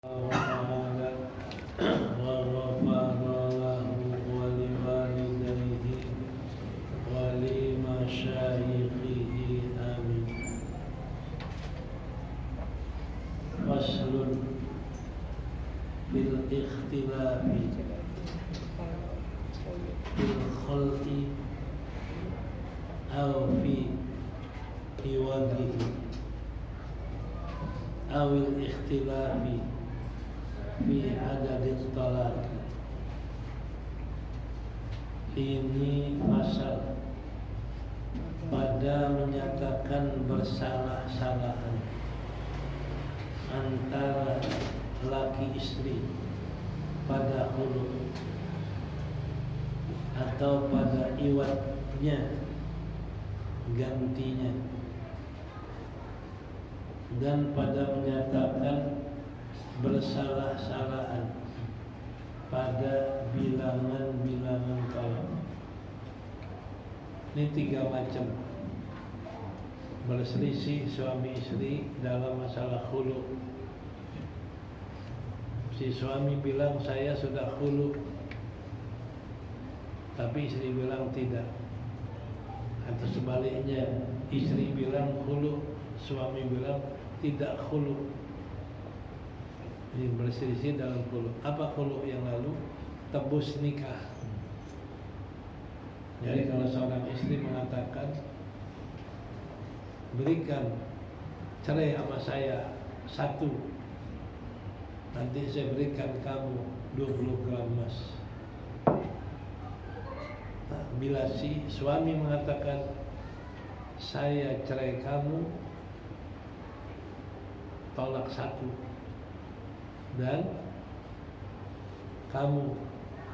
وغفر له ولوالديه ولمشايخه آمين. فصل في الاختلاف في الخلق أو في عوضه أو الاختلاف fi adadit talaq. Ini pasal pada menyatakan bersalah-salahan antara laki istri pada khulu atau pada iwadnya, gantinya, dan pada menyatakan bersalah-salahan pada bilangan-bilangan talak. Ini 3 macam berselisih suami istri dalam masalah khulu. Si suami bilang saya sudah khulu, tapi istri bilang tidak, atau sebaliknya istri bilang khulu, suami bilang tidak khulu. Ini berselisih dalam khulu. Apa khulu yang lalu? Tebus nikah. Jadi kalau seorang istri mengatakan berikan cerai sama saya 1, nanti saya berikan kamu 20 gram emas. Nah, bila si suami mengatakan saya cerai kamu, tolak 1 dan kamu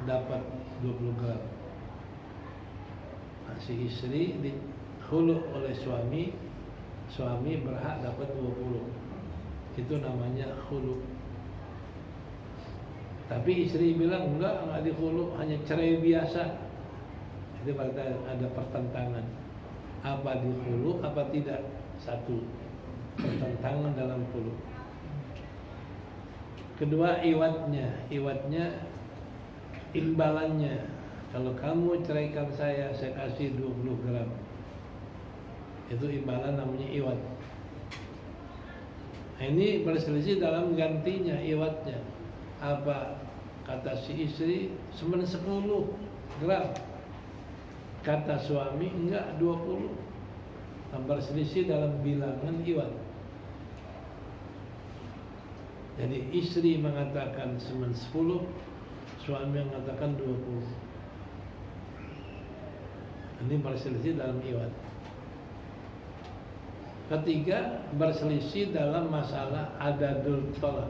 dapat 20 gram. Nah, si istri dikhulu oleh suami, suami berhak dapat 20. Itu namanya khulu. Tapi istri bilang enggak dikhulu, hanya cerai biasa. Itu berarti ada pertentangan. Apa dikhulu, apa tidak? 1. Pertentangan dalam khulu. Kedua, iwadnya imbalannya. Kalau kamu ceraikan saya kasih 20 gram. Itu imbalan, namanya iwad. Nah, ini berselisih dalam gantinya, iwadnya. Apa kata si istri? 10 gram. Kata suami enggak, 20. Nah, berselisih dalam bilangan iwad. Jadi istri mengatakan 10, suami mengatakan 20. Ini berselisih dalam iwad. Ketiga, berselisih dalam masalah adadul talaq,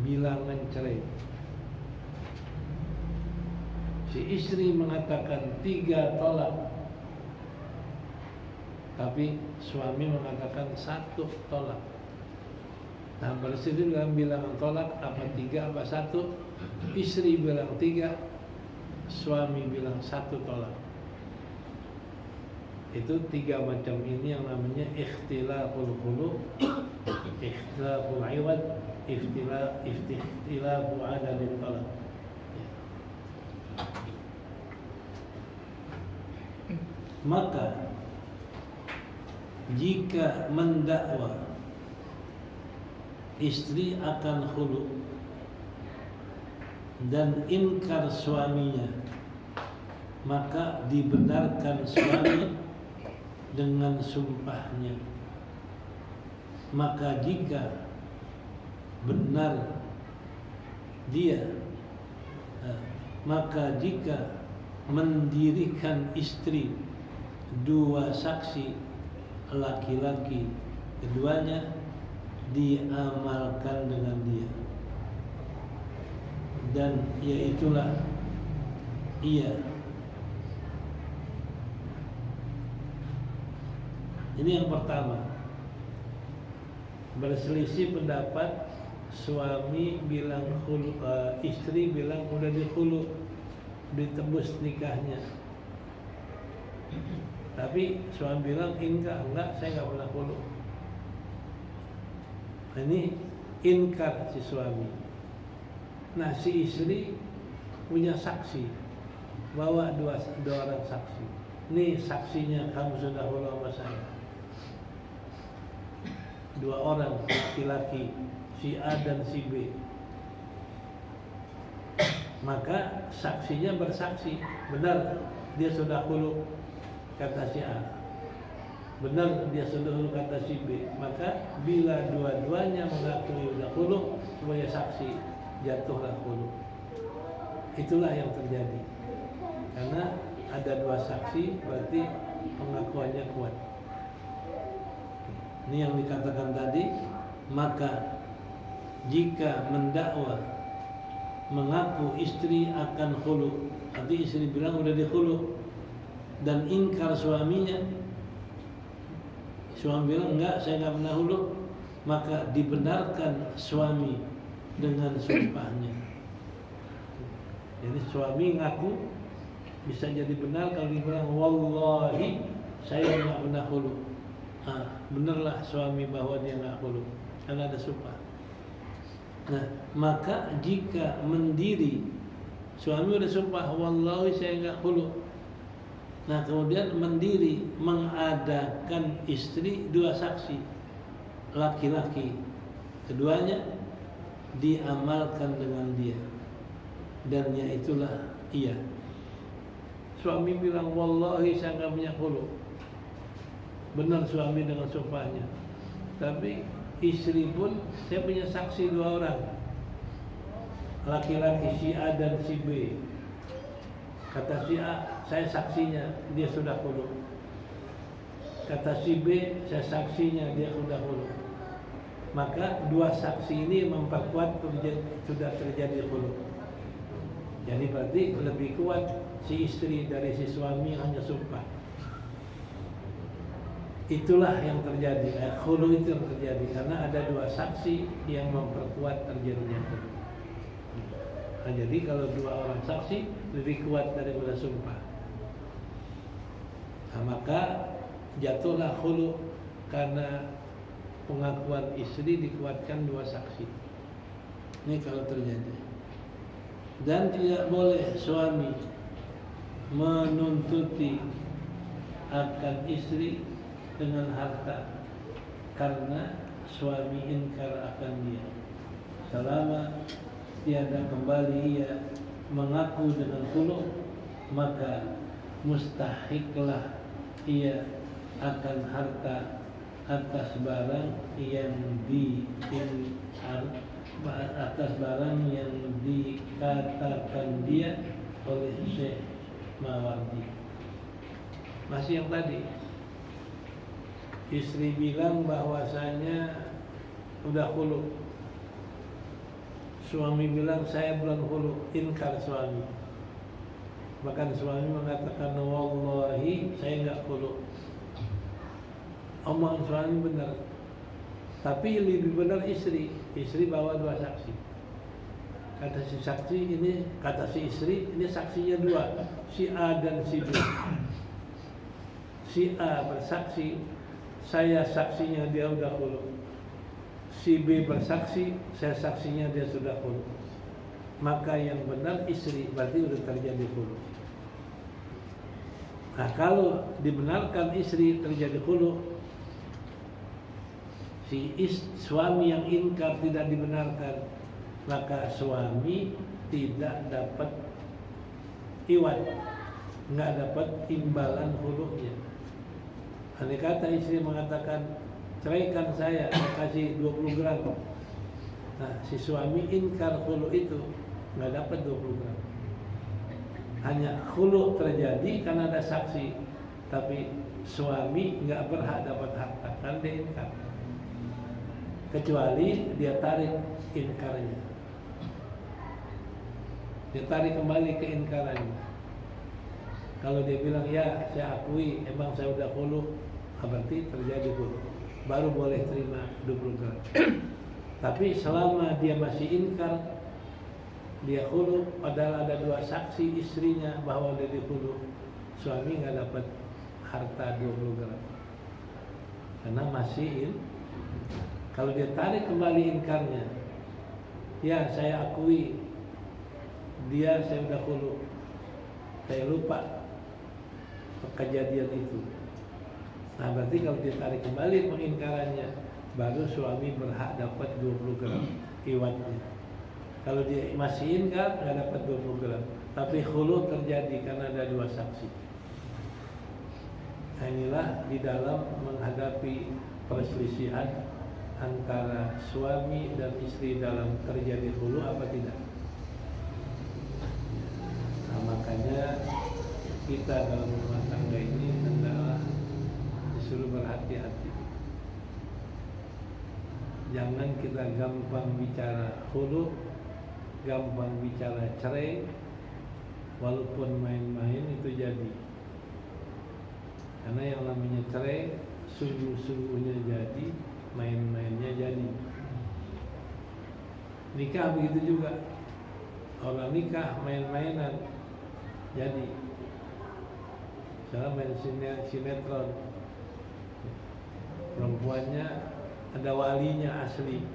bilangan cerai. Si istri mengatakan 3 talak, tapi suami mengatakan 1 tolak. Nah, berselisih dalam bilangan tolak, apa 3 apa 1? Istri bilang 3, suami bilang 1 tolak. Itu 3 macam ini yang namanya ikhtilaful khulu, ikhtilaful iwad, ikhtilafu adadil talak. Maka jika mendakwa istri akan khulu dan inkar suaminya, maka dibenarkan suami dengan sumpahnya. Maka jika benar dia, maka jika mendirikan istri 2 saksi laki-laki, keduanya diamalkan dengan dia, dan yaitulah ia. Ini yang pertama. Berselisih pendapat, suami bilang khulu, istri bilang udah dikhulu, ditebus nikahnya. Tapi suami bilang enggak, saya enggak pernah khulu. Ini Inkar si suami. Nah si istri punya saksi, bawa dua orang saksi. Nih saksinya kamu sudah hulu sama saya. Dua orang laki-laki, si A dan si B. Maka saksinya bersaksi, benar dia sudah hulu kata si A, benar dia sudah hulu kata si B. Maka bila dua-duanya mengakui sudah hulu sebagai saksi, jatuhlah hulu. Itulah yang terjadi. Karena ada dua saksi, berarti pengakuannya kuat. Ini yang dikatakan tadi. Maka jika mendakwa mengaku istri akan khulu, arti istri bilang udah dikhulu, dan ingkar suaminya, suami bilang enggak, saya enggak pernah khulu, maka dibenarkan suami dengan sumpahnya. Jadi suami ngaku bisa jadi benar kalau dibilang wallahi saya enggak pernah khulu. Benarlah suami bahwa dia enggak khulu karena ada sumpah. Nah, maka jika mendiri, suami udah sumpah wallahi saya enggak khulu. Nah, kemudian mendiri mengadakan istri dua saksi laki-laki, keduanya diamalkan dengan dia, dan yaitulah iya. Suami bilang wallahi saya enggak punya khulu, benar suami dengan sumpahnya. Tapi istri pun, saya punya saksi dua orang, laki-laki si A dan si B. Kata si A, saya saksinya dia sudah khulu. Kata si B, saya saksinya dia sudah khulu. Maka dua saksi ini memperkuat sudah terjadi khulu. Jadi berarti lebih kuat si istri dari si suami hanya sumpah. Itulah yang terjadi. Khulu itu yang terjadi karena ada dua saksi yang memperkuat terjadinya khulu. Nah, jadi kalau dua orang saksi lebih kuat daripada sumpah. Nah, maka jatuhlah khulu karena pengakuan istri dikuatkan dua saksi. Ini kalau terjadi. Dan tidak boleh suami menuntuti akan istri dengan harta karena suami ingkar akan dia. Selama tiada kembali ia mengaku dengan khulu, maka mustahiklah ia akan harta atas barang yang dikatakan dia oleh Syekh Mawardi. Masih yang tadi, istri bilang bahwasanya udah khulu, suami bilang saya belum khulu, inkar suami. Bahkan suami mengatakan wallahi saya enggak khulu. Omongan suami benar, tapi lebih benar istri. Istri bawa dua saksi. Kata si saksi ini, kata si istri ini saksinya dua, si A dan si B. Si A bersaksi, saya saksinya dia udah khulu. Si B bersaksi, saya saksinya dia sudah khulu. Maka yang benar istri, berarti sudah terjadi khulu. Nah, kalau dibenarkan istri terjadi khulu, suami yang ingkar tidak dibenarkan, maka suami tidak dapat iwat, nggak dapat imbalan khulunya. Andai kata istri mengatakan ceraikan saya kasih 20 gram, nah si suami ingkar khulu itu nggak dapat 20 gram. Hanya khulu terjadi karena ada saksi, tapi suami nggak berhak dapat harta kan dia ingkar, kecuali dia tarik inkarnya, dia tarik kembali keinkarannya. Kalau dia bilang ya saya akui emang saya udah khulu, berarti terjadi khulu, baru boleh terima 20 gram. Tapi selama dia masih ingkar, dia khulu, padahal ada dua saksi istrinya bahwa dia khulu, suami nggak dapat harta 20 gram karena masih Kalau dia tarik kembali inkarnya, ya saya akui dia saya udah khulu, saya lupa kejadian itu. Nah berarti kalau dia tarik kembali pengingkarannya, baru suami berhak dapat 20 gram iwatnya. Kalau dia masih ingkar nggak dapat 20 gram, tapi khulu terjadi karena ada 2 saksi. Nah, inilah di dalam menghadapi perselisihan antara suami dan istri dalam terjadi khulu apa tidak. Nah, makanya kita dalam rumah tangga ini adalah disuruh berhati-hati. Jangan kita gampang bicara khulu, gampang bicara cerai, walaupun main-main itu jadi. Karena yang namanya cerai sungguh-sungguhnya jadi, main-mainnya jadi. Nikah begitu juga. Orang nikah main-mainan jadi. Misalnya main sinetron, perempuannya ada walinya asli,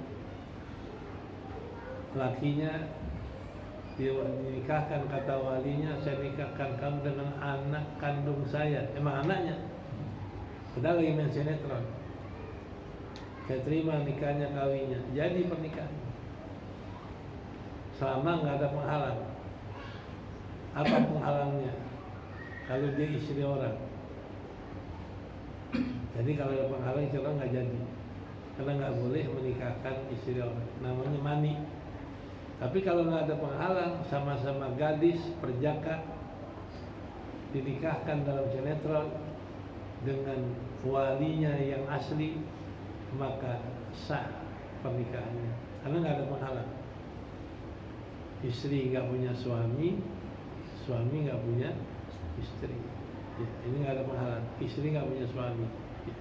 lakinya dia dinikahkan, kata walinya, saya nikahkan kamu dengan anak kandung saya. Emang anaknya, padahal lagi main sinetron. Saya terima nikahnya, kawinnya, jadi pernikahan. Selama nggak ada penghalang. Apa penghalangnya? Kalau dia istri orang. Jadi kalau ada penghalang, istri orang nggak jadi. Karena nggak boleh menikahkan istri orang. Namanya mani. Tapi kalau nggak ada penghalang, sama-sama gadis, perjaka, dinikahkan dalam sinetron dengan walinya yang asli, maka sah pernikahannya. Karena nggak ada penghalang. Istri nggak punya suami, suami nggak punya istri. Ya, ini nggak ada penghalang. Istri nggak punya suami, ya.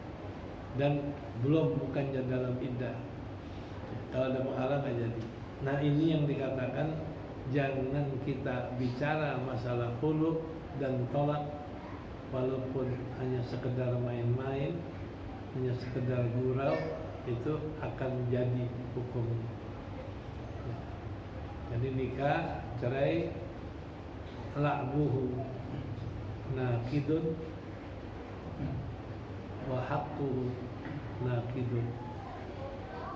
Dan bukannya dalam iddah. Ya, kalau ada penghalang nggak jadi. Nah ini yang dikatakan jangan kita bicara masalah khulu dan tolak walaupun hanya sekedar main-main, hanya sekedar gurau, itu akan jadi hukumnya. Ya. Jadi nikah, cerai, la'buhu nakidun wa haqquhu nakidun.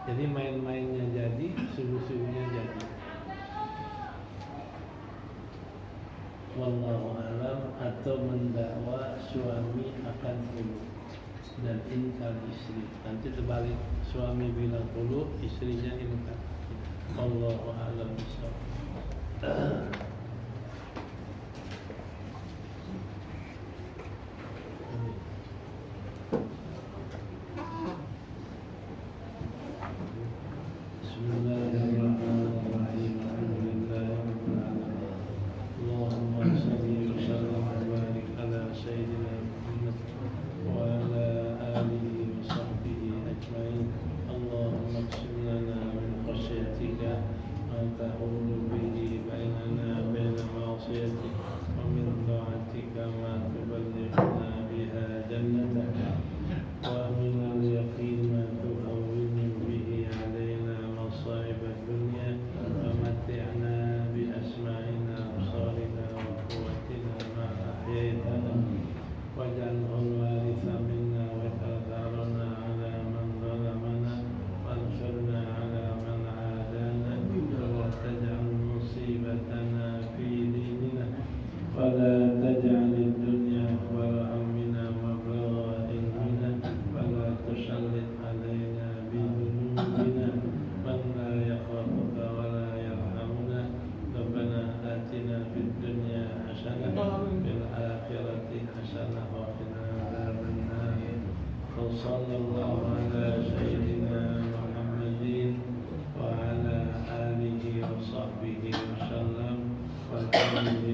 Jadi main-mainnya jadi, sungguh-sungguhnya jadi. Wallahu alam. Atau mendakwa suami akan khulu dan inkar istri. Nanti terbalik, suami bilang khulu, istrinya inkar. Wallahu alam bishawab. وصحبه وسلم والحمد